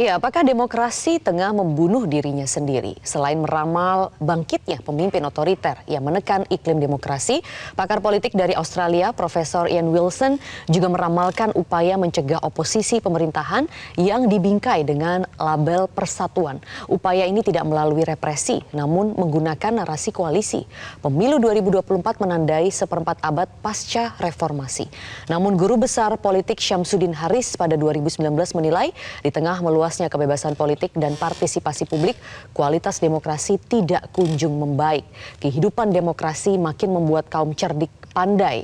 Ya, apakah demokrasi tengah membunuh dirinya sendiri? Selain meramal bangkitnya pemimpin otoriter yang menekan iklim demokrasi, pakar politik dari Australia, Profesor Ian Wilson, juga meramalkan upaya mencegah oposisi pemerintahan yang dibingkai dengan label persatuan. Upaya ini tidak melalui represi, namun menggunakan narasi koalisi. Pemilu 2024 menandai seperempat abad pasca reformasi. Namun guru besar politik Syamsuddin Haris pada 2019 menilai di tengah meluasnya kebebasan politik dan partisipasi publik, kualitas demokrasi tidak kunjung membaik. Kehidupan demokrasi makin membuat kaum cerdik pandai,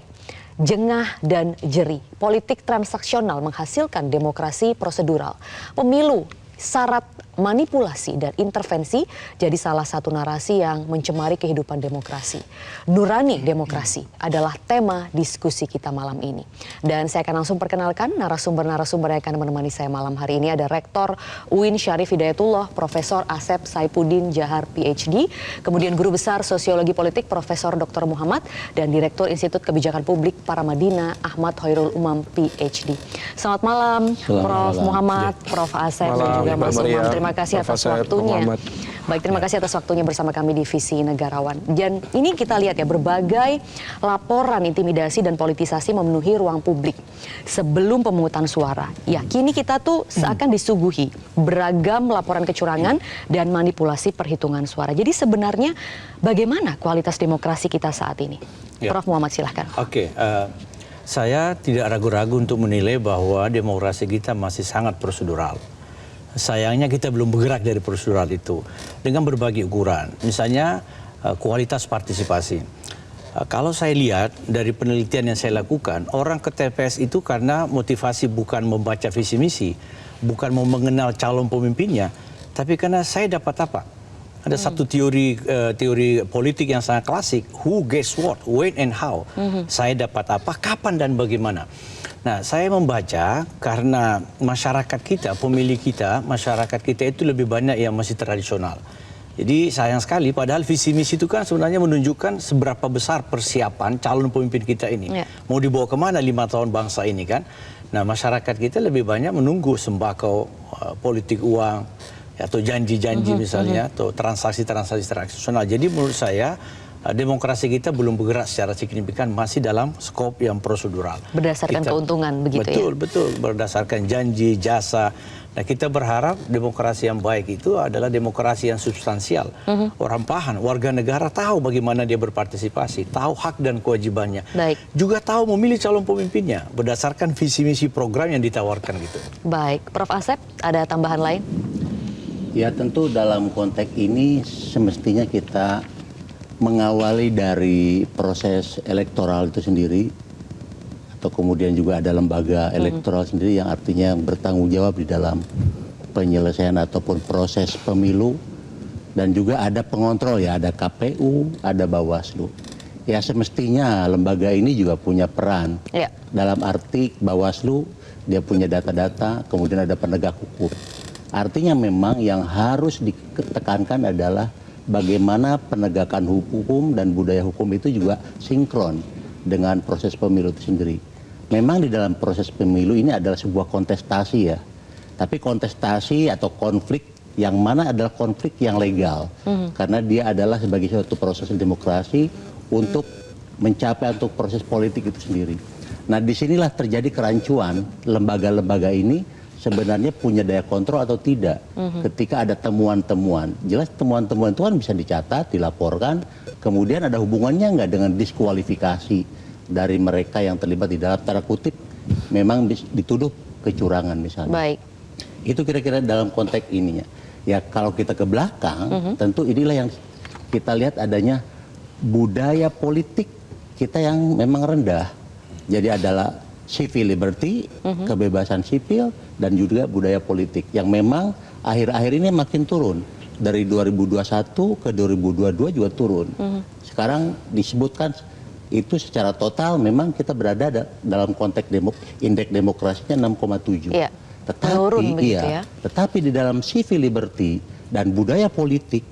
jengah dan jeri. Politik transaksional menghasilkan demokrasi prosedural. Pemilu syarat manipulasi dan intervensi jadi salah satu narasi yang mencemari kehidupan demokrasi. Nurani demokrasi adalah tema diskusi kita malam ini. Dan saya akan langsung perkenalkan narasumber-narasumber yang akan menemani saya malam hari ini. Ada Rektor UIN Syarif Hidayatullah, Profesor Asep Saipuddin Jahar PhD, kemudian Guru Besar Sosiologi Politik Profesor Dr. Muhammad, dan Direktur Institut Kebijakan Publik Paramadina Ahmad Hoirul Umam PhD. Selamat malam, Prof. Muhammad, Prof. Asep, dan juga Mas Umam. Terima kasih atas waktunya. Baik, terima kasih atas waktunya bersama kami di Visi Negarawan. Dan ini kita lihat ya, berbagai laporan intimidasi dan politisasi memenuhi ruang publik sebelum pemungutan suara. Ya, kini kita tuh seakan disuguhi beragam laporan kecurangan dan manipulasi perhitungan suara. Jadi sebenarnya bagaimana kualitas demokrasi kita saat ini? Ya. Prof. Muhammad, silahkan. Oke, saya tidak ragu-ragu untuk menilai bahwa demokrasi kita masih sangat prosedural. Sayangnya kita belum bergerak dari prosedural itu dengan berbagai ukuran. Misalnya kualitas partisipasi. Kalau saya lihat dari penelitian yang saya lakukan, orang ke TPS itu karena motivasi bukan membaca visi misi, bukan mau mengenal calon pemimpinnya, tapi karena saya dapat apa? Ada satu teori politik yang sangat klasik, who gets what, when and how. Saya dapat apa, kapan dan bagaimana. Nah, saya membaca karena masyarakat kita, pemilih kita, masyarakat kita itu lebih banyak yang masih tradisional. Jadi sayang sekali, padahal visi misi itu kan sebenarnya menunjukkan seberapa besar persiapan calon pemimpin kita ini. Mau dibawa kemana 5 tahun bangsa ini kan. Nah, masyarakat kita lebih banyak menunggu sembako, politik uang, atau janji-janji misalnya, atau transaksi-transaksi transaksional. Jadi menurut saya, demokrasi kita belum bergerak secara signifikan, masih dalam skop yang prosedural. Berdasarkan keuntungan begitu betul, ya? Betul, berdasarkan janji, jasa. Nah, kita berharap demokrasi yang baik itu adalah demokrasi yang substansial. Orang paham, warga negara tahu bagaimana dia berpartisipasi, tahu hak dan kewajibannya. Baik. Juga tahu memilih calon pemimpinnya berdasarkan visi misi program yang ditawarkan gitu. Baik, Prof. Asep, ada tambahan lain? Ya, tentu dalam konteks ini semestinya kita mengawali dari proses elektoral itu sendiri, atau kemudian juga ada lembaga elektoral sendiri yang artinya bertanggung jawab di dalam penyelesaian ataupun proses pemilu, dan juga ada pengontrol ya, ada KPU, ada Bawaslu. Ya, semestinya lembaga ini juga punya peran dalam arti Bawaslu dia punya data-data, kemudian ada penegak hukum. Artinya memang yang harus ditekankan adalah bagaimana penegakan hukum dan budaya hukum itu juga sinkron dengan proses pemilu itu sendiri. Memang di dalam proses pemilu ini adalah sebuah kontestasi ya. Tapi kontestasi atau konflik yang mana adalah konflik yang legal. Karena dia adalah sebagai suatu proses demokrasi untuk mencapai untuk proses politik itu sendiri. Nah, disinilah terjadi kerancuan lembaga-lembaga ini sebenarnya punya daya kontrol atau tidak ketika ada temuan-temuan. Jelas temuan-temuan itu kan bisa dicatat, dilaporkan, kemudian ada hubungannya nggak dengan diskualifikasi dari mereka yang terlibat di dalam tanda kutip memang dituduh kecurangan misalnya. Baik. Itu kira-kira dalam konteks ininya. Ya, kalau kita ke belakang, tentu inilah yang kita lihat adanya budaya politik kita yang memang rendah. Jadi adalah civil liberty, kebebasan sipil, dan juga budaya politik yang memang akhir-akhir ini makin turun. Dari 2021 ke 2022 juga turun. Sekarang disebutkan itu secara total memang kita berada dalam konteks indeks demokrasinya 6,7. Iya. Tetapi di dalam civil liberty dan budaya politik,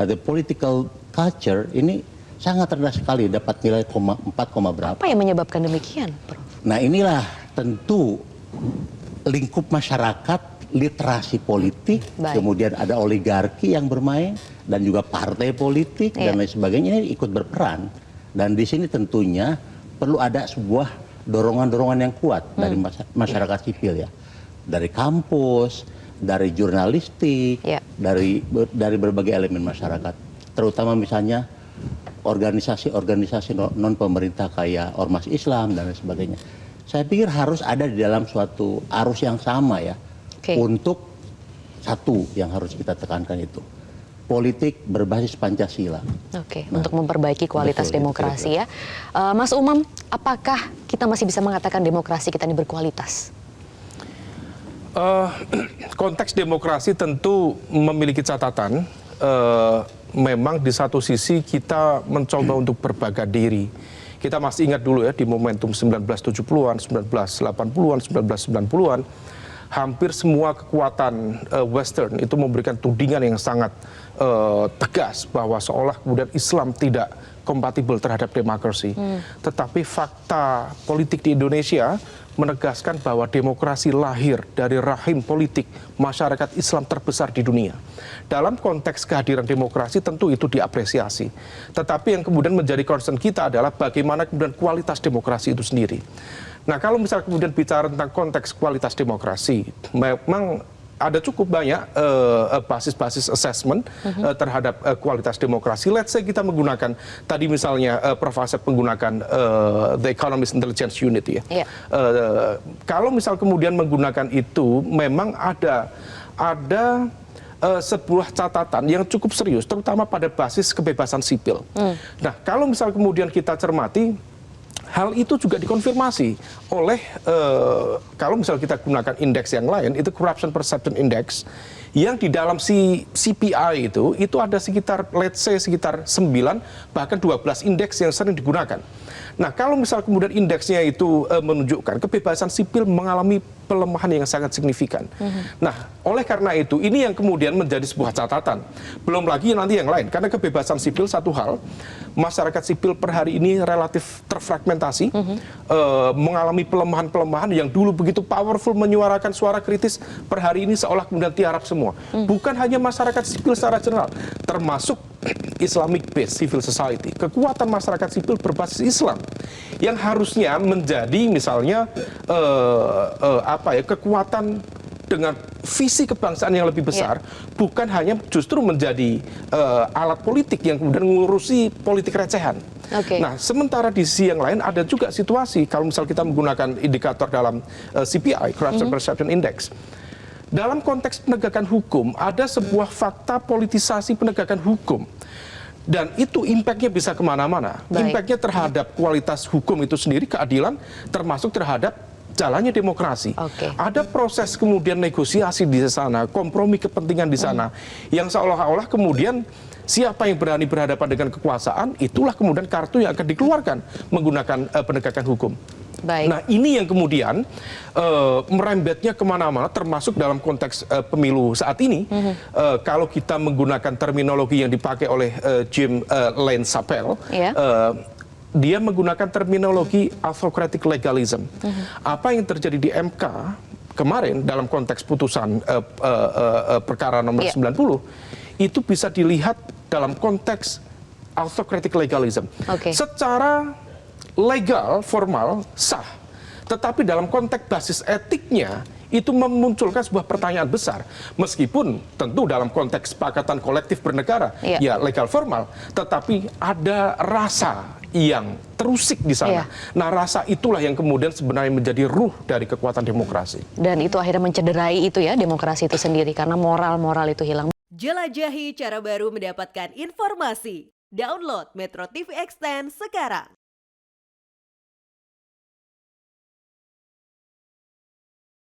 the political culture ini sangat rendah sekali, dapat nilai 4, berapa. Apa yang menyebabkan demikian, Prof? Nah, inilah tentu lingkup masyarakat literasi politik, Baik. kemudian ada oligarki yang bermain, dan juga partai politik dan lain sebagainya ini ikut berperan. Dan di sini tentunya perlu ada sebuah dorongan-dorongan yang kuat dari masyarakat sipil ya, dari kampus, dari jurnalistik, dari berbagai elemen masyarakat, terutama misalnya organisasi-organisasi non pemerintah kayak Ormas Islam dan lain sebagainya. Saya pikir harus ada di dalam suatu arus yang sama ya. Untuk satu yang harus kita tekankan itu politik berbasis Pancasila. Untuk memperbaiki kualitas demokrasi ya. Mas Umam, apakah kita masih bisa mengatakan demokrasi kita ini berkualitas? Konteks demokrasi tentu memiliki catatan. Memang di satu sisi kita mencoba untuk berbagai diri. Kita masih ingat dulu ya di momentum 1970-an, 1980-an, 1990-an. Hampir semua kekuatan Western itu memberikan tudingan yang sangat tegas bahwa seolah kemudian Islam tidak kompatibel terhadap demokrasi. Tetapi fakta politik di Indonesia menegaskan bahwa demokrasi lahir dari rahim politik masyarakat Islam terbesar di dunia. Dalam konteks kehadiran demokrasi tentu itu diapresiasi. Tetapi yang kemudian menjadi concern kita adalah bagaimana kemudian kualitas demokrasi itu sendiri. Nah, kalau misalnya kemudian bicara tentang konteks kualitas demokrasi, memang ada cukup banyak basis-basis assessment terhadap kualitas demokrasi. Let's say kita menggunakan, tadi misalnya Prof. Asep menggunakan The Economist Intelligence Unit ya. Kalau misal kemudian menggunakan itu, memang ada sebuah catatan yang cukup serius, terutama pada basis kebebasan sipil. Nah, kalau misal kemudian kita cermati, hal itu juga dikonfirmasi oleh, kalau misalnya kita gunakan indeks yang lain, itu Corruption Perception Index, yang di dalam CPI itu ada sekitar, let's say sekitar 9, bahkan 12 indeks yang sering digunakan. Nah, kalau misal kemudian indeksnya itu menunjukkan kebebasan sipil mengalami pelemahan yang sangat signifikan. Nah, oleh karena itu, ini yang kemudian menjadi sebuah catatan. Belum lagi nanti yang lain, karena kebebasan sipil satu hal, masyarakat sipil per hari ini relatif terfragmentasi, mengalami pelemahan-pelemahan yang dulu begitu powerful menyuarakan suara kritis, per hari ini seolah kemudian tiarap semua. Bukan hanya masyarakat sipil secara general, termasuk Islamic based civil society, kekuatan masyarakat sipil berbasis Islam yang harusnya menjadi misalnya kekuatan dengan visi kebangsaan yang lebih besar, bukan hanya justru menjadi alat politik yang kemudian mengurusi politik recehan. Nah, sementara di sisi yang lain ada juga situasi, kalau misal kita menggunakan indikator dalam CPI, Corruption Perception Index, dalam konteks penegakan hukum, ada sebuah fakta politisasi penegakan hukum. Dan itu impact-nya bisa kemana-mana. Impact-nya terhadap kualitas hukum itu sendiri, keadilan, termasuk terhadap jalannya demokrasi. Ada proses kemudian negosiasi di sana, kompromi kepentingan di sana, yang seolah-olah kemudian siapa yang berani berhadapan dengan kekuasaan, itulah kemudian kartu yang akan dikeluarkan menggunakan penegakan hukum. Nah, ini yang kemudian merembetnya kemana-mana, termasuk dalam konteks pemilu saat ini. Kalau kita menggunakan terminologi yang dipakai oleh Jim Lane Sapel, dia menggunakan terminologi autocratic legalism. Apa yang terjadi di MK kemarin dalam konteks putusan perkara nomor 90, itu bisa dilihat dalam konteks autocratic legalism. Secara legal, formal, sah. Tetapi dalam konteks basis etiknya, itu memunculkan sebuah pertanyaan besar. Meskipun tentu dalam konteks kesepakatan kolektif bernegara, ya legal formal, tetapi ada rasa yang terusik di sana. Nah, rasa itulah yang kemudian sebenarnya menjadi ruh dari kekuatan demokrasi. Dan itu akhirnya mencederai itu ya, demokrasi itu sendiri, karena moral-moral itu hilang. Jelajahi cara baru mendapatkan informasi. Download Metro TV Extend sekarang.